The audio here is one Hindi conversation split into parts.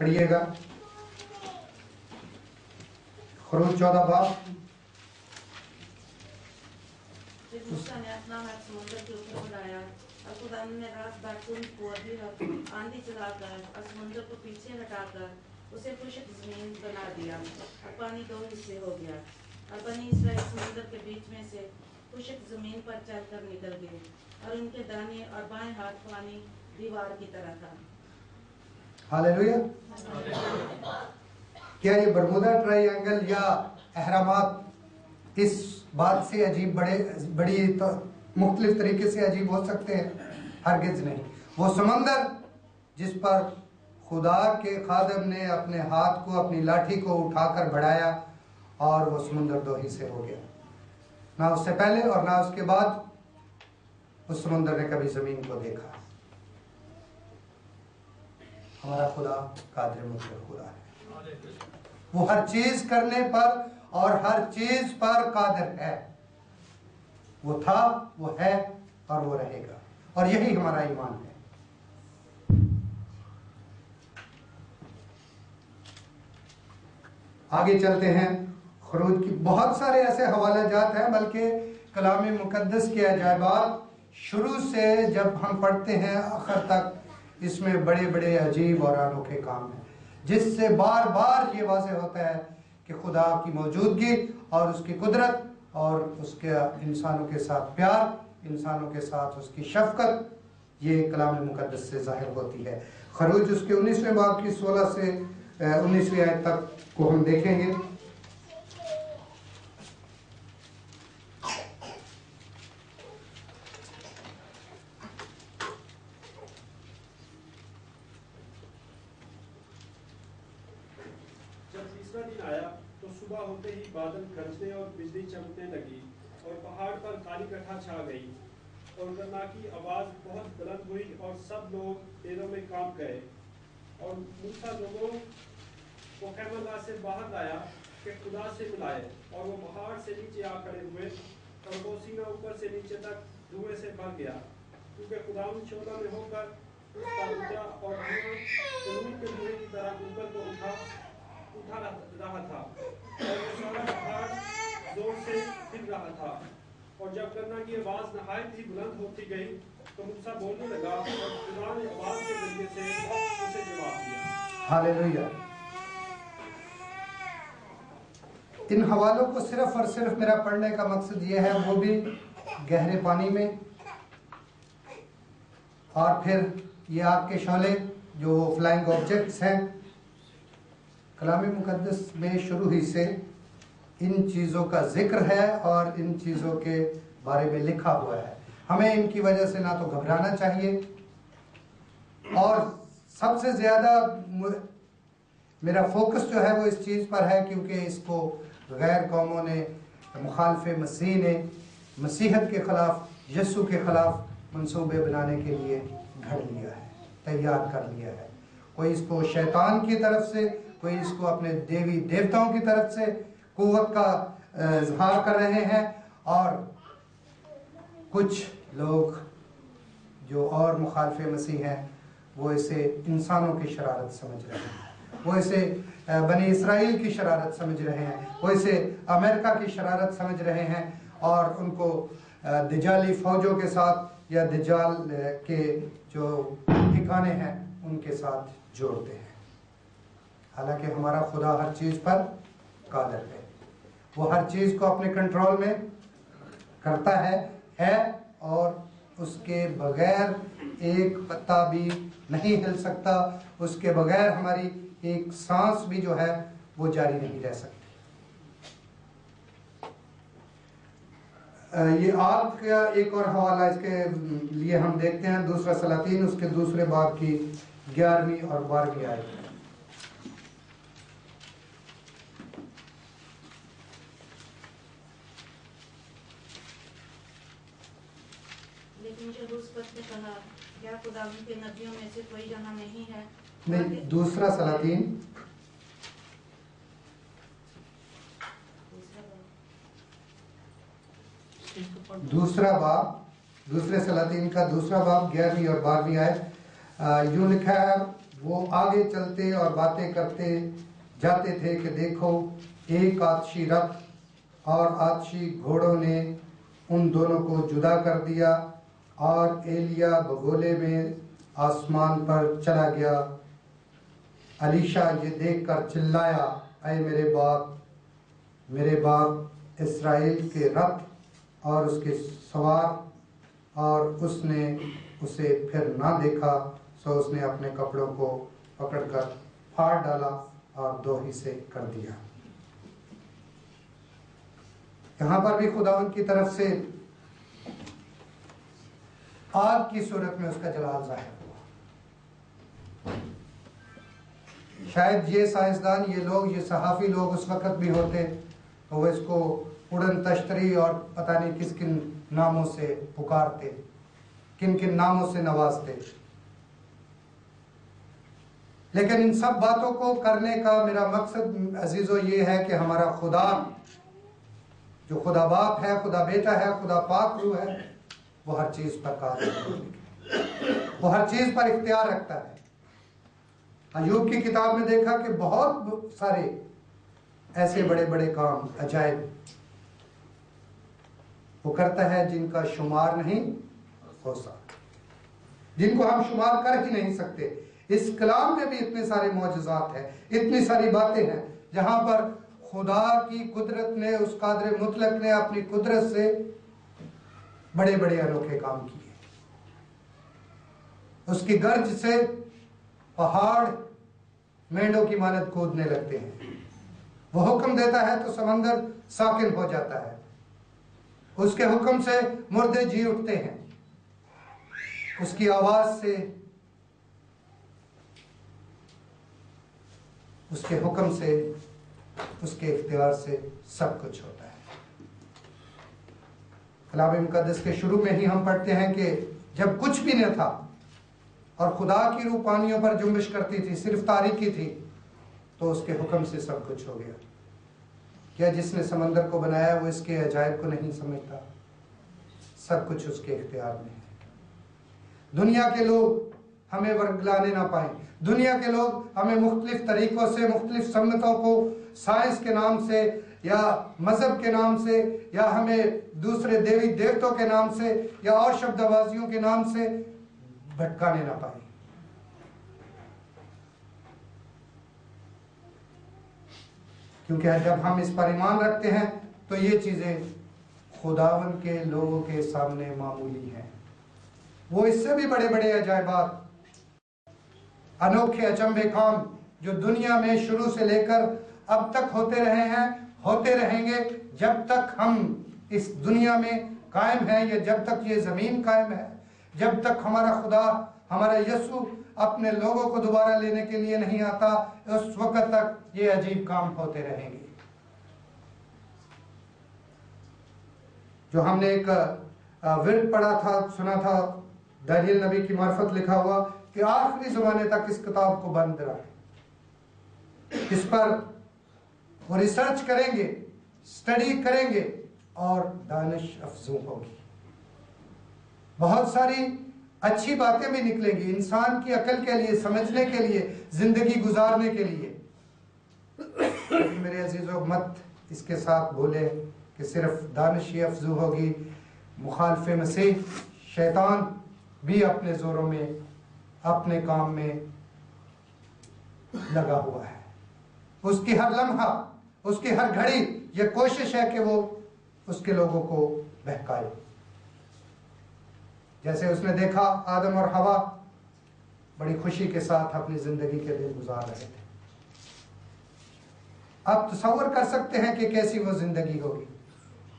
पढ़िएगा खुरूज 14 बाब। फिर मूसा ने अपना हाथ समुद्र के ऊपर बढ़ाया और खुदा ने रात भर तूंद को अधिक आंधी चलाकर और समुद्र को पीछे हटाकर उसे खुशक जमीन बना दिया और पानी 2 हिस्से हो गया और बनी इसराइल समुद्र के बीच में से खुशक जमीन पर चलकर निकल गए और उनके दाहिने और बाएं हाथ पानी दीवार की तरह था। हालेलुया। क्या ये बरमुदा ट्रायंगल या अहरामात इस बात से अजीब बड़ी तो मुख्तलिफ तरीके से अजीब हो सकते हैं? हरगिज नहीं। वो समंदर जिस पर खुदा के खादम ने अपने हाथ को, अपनी लाठी को उठाकर बढ़ाया और वो समुंदर 2 हिस्से हो गया। ना उससे पहले और ना उसके बाद उस समुंदर ने कभी जमीन को देखा। हमारा खुदा कादिर मुतलक खुदा है। वो हर चीज करने पर और हर चीज पर कादिर है। वो था, वो है और वो रहेगा, और यही हमारा ईमान है। आगे चलते हैं। खुरूज की बहुत सारे ऐसे हवाले जात हैं, बल्कि कलाम मुकद्दस के अजायबात शुरू से जब हम पढ़ते हैं आखिर तक इसमें बड़े बड़े अजीब और अनोखे काम हैं, जिससे बार बार ये वाज़ेह होता है कि खुदा की मौजूदगी और उसकी कुदरत और उसके इंसानों के साथ प्यार, इंसानों के साथ उसकी शफकत, ये कलाम मुकद्दस से ज़ाहिर होती है। खुरूज उसके 19वें बाब की 16 से 19वीं आयत तक को हम देखेंगे। जब तीसरा दिन आया तो सुबह होते ही बादल गरजने और बिजली चमकने लगी और पहाड़ पर काली कथा छा गई और खतरनाकी आवाज बहुत बुलंद हुई और सब लोग डेरों में काम गए। और मूसा लोगों को खैमरगाह से बाहर लाया कि खुदा से मिलाए, और वो पहाड़ से नीचे आ खड़े हुए और वो सीना ऊपर से नीचे तक धुएं से भर गया, क्योंकि खुदा शोला में होकर उसका ऊंचा और धुआं के धुएं की तरह ऊपर को उठा रहा था और वो सारा पहाड़ जोर से हिल रहा था। और जब करना की आवाज नहायत ही बुलंद होती गई तो मूसा बोलने लगा और खुदा ने आवाज के जरिए से उसे जवाब दिया। हालेलुया। इन हवालों को सिर्फ और सिर्फ मेरा पढ़ने का मकसद ये है, वो भी गहरे पानी में, और फिर ये आग के शोले जो फ्लाइंग ऑब्जेक्ट्स हैं। कलाम मुकद्दस में शुरू ही से इन चीज़ों का जिक्र है और इन चीज़ों के बारे में लिखा हुआ है। हमें इनकी वजह से ना तो घबराना चाहिए, और सबसे ज़्यादा मेरा फोकस जो है वो इस चीज़ पर है, क्योंकि इसको गैर कौमों ने, मुखालिफ मसीह ने मसीहत के ख़िलाफ़, यीशु के ख़िलाफ़ मंसूबे बनाने के लिए घड़ लिया है, तैयार कर लिया है। कोई इसको शैतान की तरफ से, कोई इसको अपने देवी देवताओं की तरफ से कुव्वत का इजहार कर रहे हैं, और कुछ लोग जो और मुखालिफ मसीह हैं वो इसे इंसानों की शरारत समझ रहे हैं, वो इसे बनी इसराइल की शरारत समझ रहे हैं, वो इसे अमेरिका की शरारत समझ रहे हैं, और उनको दजाली फौजों के साथ या दजाल के जो ठिकाने हैं उनके साथ जोड़ते हैं। हालांकि हमारा खुदा हर चीज़ पर कादिर है, वो हर चीज़ को अपने कंट्रोल में करता है और उसके बगैर एक पत्ता भी नहीं हिल सकता, उसके बगैर हमारी एक सांस भी जो है वो जारी नहीं रह सकती। ये आग का एक और हवाला इसके लिए हम देखते हैं, दूसरा सलातीन उसके दूसरे बाब की 11वीं और 12वीं आयत। लेकिन जब उस वक्त ने कहा, क्या खुदा के नबियों में से कोई यहाँ नहीं है? नहीं, दूसरा सलातीन दूसरा बाब, दूसरे सलातीन का दूसरा बाब 11वीं और 12वीं आयत। यूं लिखा है, वो आगे चलते और बातें करते जाते थे कि देखो एक आतशी रथ और आतशी घोड़ों ने उन दोनों को जुदा कर दिया और एलिया बगोले में आसमान पर चला गया। अलीशा ये देखकर चिल्लाया, ऐ मेरे बाप इस्राएल के रथ और उसके सवार, और उसने उसे फिर ना देखा। सो उसने अपने कपड़ों को पकड़कर फाड़ डाला और 2 हिस्से कर दिया। यहाँ पर भी खुदावंद की तरफ से आग की सूरत में उसका जलाल जाहिर हुआ। शायद ये साइंसदान, ये लोग, ये सहाफ़ी लोग उस वक़्त भी होते तो वो इसको उड़न तश्तरी और पता नहीं किस किन नामों से पुकारते, किन किन नामों से नवाजते। लेकिन इन सब बातों को करने का मेरा मकसद अजीज़ों ये है कि हमारा खुदा, जो खुदा बाप है, खुदा बेटा है, खुदा पाक रूह है, वो हर चीज़ पर काबिल है, वो हर चीज़ पर इख्तियार रखता है। अय्यूब की किताब में देखा कि बहुत सारे ऐसे बड़े बड़े काम अजायब वो करता है जिनका शुमार नहीं हो सकता, जिनको हम शुमार कर ही नहीं सकते। इस कलाम में भी इतने सारे मौजज़ात हैं, इतनी सारी बातें हैं जहां पर खुदा की कुदरत ने, उस कादिर मुतलक ने अपनी कुदरत से बड़े बड़े अनोखे काम किए। उसकी गर्ज से पहाड़ मेंढों की मानद कूदने लगते हैं। वो हुक्म देता है तो समंदर साकिन हो जाता है। उसके हुक्म से मुर्दे जी उठते हैं। उसकी आवाज से, उसके हुक्म से, उसके इख्तियार से सब कुछ होता है। कलाम मुकद्दस के शुरू में ही हम पढ़ते हैं कि जब कुछ भी न था और खुदा की रूह पानियों पर जुम्बिश करती थी, सिर्फ तारीकी थी, तो उसके हुक्म से सब कुछ हो गया। क्या जिसने समंदर को बनाया वो इसके अजायब को नहीं समझता? सब कुछ उसके इख्तियार में है। दुनिया के लोग हमें वर्गलाने ना पाए, दुनिया के लोग हमें मुख्तलिफ तरीकों से, मुख्तलिफ सम्मतों को साइंस के नाम से या मजहब के नाम से या हमें दूसरे देवी देवताओं के नाम से या और शब्दबाजियों के नाम से भटकाने ना पाए। क्योंकि जब हम इस पर ईमान रखते हैं तो ये चीजें खुदावन के लोगों के सामने मामूली हैं। वो इससे भी बड़े बड़े अजायबात, अनोखे अचंभे काम जो दुनिया में शुरू से लेकर अब तक होते रहे हैं, होते रहेंगे, जब तक हम इस दुनिया में कायम हैं, या जब तक ये जमीन कायम है, जब तक हमारा खुदा, हमारा यीशु अपने लोगों को दोबारा लेने के लिए नहीं आता, उस वक्त तक ये अजीब काम होते रहेंगे। जो हमने एक विर्द पढ़ा था, सुना था, दानियल नबी की मार्फत लिखा हुआ कि आखिरी जमाने तक इस किताब को बंद रखें। इस पर वो रिसर्च करेंगे, स्टडी करेंगे और दानिश अफजू होगी। बहुत सारी अच्छी बातें भी निकलेंगी इंसान की अकल के लिए, समझने के लिए, जिंदगी गुजारने के लिए। मेरे अजीजों, मत इसके साथ बोले कि सिर्फ दानिश ही अफजू होगी। मुखालिफ मसीह शैतान भी अपने जोरों में, अपने काम में लगा हुआ है। उसकी हर लम्हा, उसकी हर घड़ी ये कोशिश है कि वो उसके लोगों को बहकाए। जैसे उसने देखा आदम और हवा बड़ी खुशी के साथ अपनी जिंदगी के दिन गुजार रहे थे। आप तसव्वुर कर सकते हैं कि कैसी वो जिंदगी होगी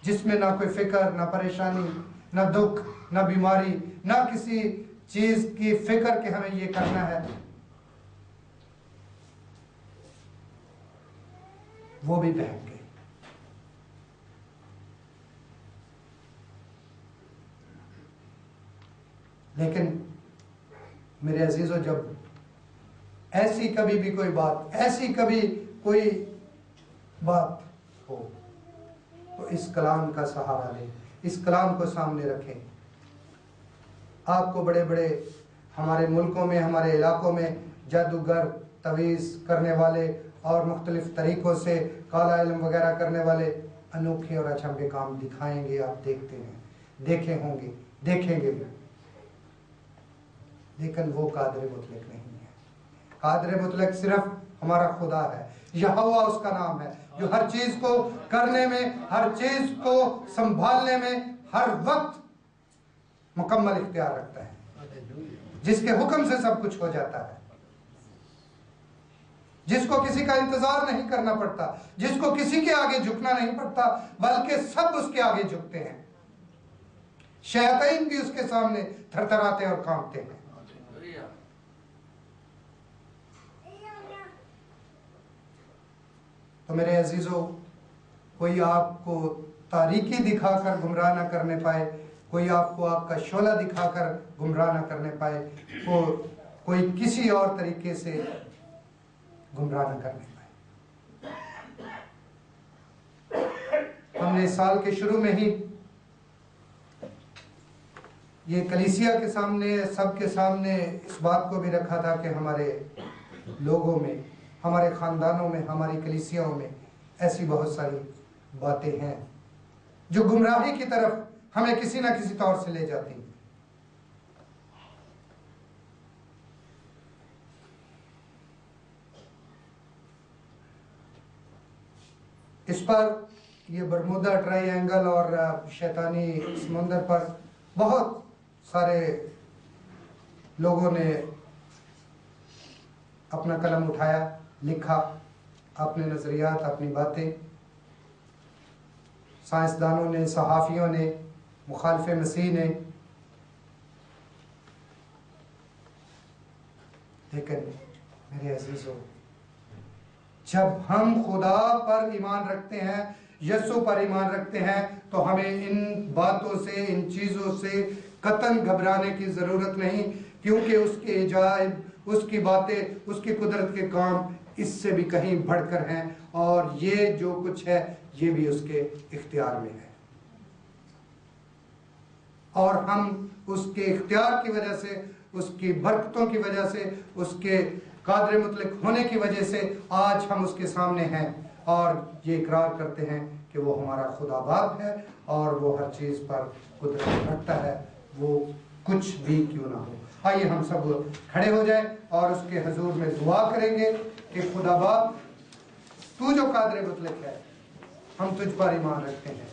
जिसमें ना कोई फिक्र, ना परेशानी, ना दुख, ना बीमारी, ना किसी चीज की फिक्र कि हमें ये करना है। वो भी बहक गई। लेकिन मेरे अजीजों, जब ऐसी कभी भी कोई बात, ऐसी कभी कोई बात हो तो इस कलाम का सहारा लें, इस कलाम को सामने रखें। आपको बड़े बड़े हमारे मुल्कों में, हमारे इलाकों में जादूगर, तवीज़ करने वाले और मुख्तलिफ तरीक़ों से काला इल्म वगैरह करने वाले अनोखे और अचंभे काम दिखाएंगे। आप देखते हैं, देखे होंगे, देखेंगे भी, लेकिन वो कादिर मुतलक नहीं है। कादिर मुतलक सिर्फ हमारा खुदा है, यहोवा उसका नाम है, जो हर चीज़ को करने में, हर चीज़ को संभालने में हर वक्त मुकम्मल इख्तियार रखता है, जिसके हुक्म से सब कुछ हो जाता है, जिसको किसी का इंतजार नहीं करना पड़ता, जिसको किसी के आगे झुकना नहीं पड़ता, बल्कि सब उसके आगे झुकते हैं। शैतान भी उसके सामने थरथराते और कांपते हैं। तो मेरे अजीजों, कोई आपको तारीकी दिखाकर गुमराह ना करने पाए, कोई आपको आपका शोला दिखाकर गुमराह ना करने पाए, कोई किसी और तरीके से गुमराह ना करने पाए। हमने साल के शुरू में ही ये कलीसिया के सामने, सबके सामने इस बात को भी रखा था कि हमारे लोगों में, हमारे ख़ानदानों में, हमारी कलीसियाओं में ऐसी बहुत सारी बातें हैं जो गुमराही की तरफ हमें किसी ना किसी तौर से ले जाती हैं। इस पर ये बरमूदा ट्रायंगल और शैतानी समुंदर पर बहुत सारे लोगों ने अपना कलम उठाया, लिखा अपने नज़रियात, अपनी बातें। साइंसदानों ने, सहाफ़ियों ने, मुखालिफ़े मसीह ने। लेकिन मेरे अज़ीज़ों, जब हम खुदा पर ईमान रखते हैं, यीशु पर ईमान रखते हैं, तो हमें इन बातों से, इन चीज़ों से कतई घबराने की ज़रूरत नहीं, क्योंकि उसके इजाज़त, उसकी बातें, उसकी कुदरत के काम इससे भी कहीं बढ़कर हैं, और ये जो कुछ है ये भी उसके इख्तियार में है। और हम उसके इख्तियार की वजह से, उसकी बरकतों की वजह से, उसके कादिर मुतलक होने की वजह से आज हम उसके सामने हैं और ये इकरार करते हैं कि वो हमारा खुदा बाप है और वो हर चीज़ पर कुदरत रखता है, वो कुछ भी क्यों ना हो। आइए हम सब खड़े हो जाएं और उसके हुजूर में दुआ करेंगे कि खुदा बाप, तू जो कादिर मुतलक है, हम तुझ पर ईमान रखते हैं।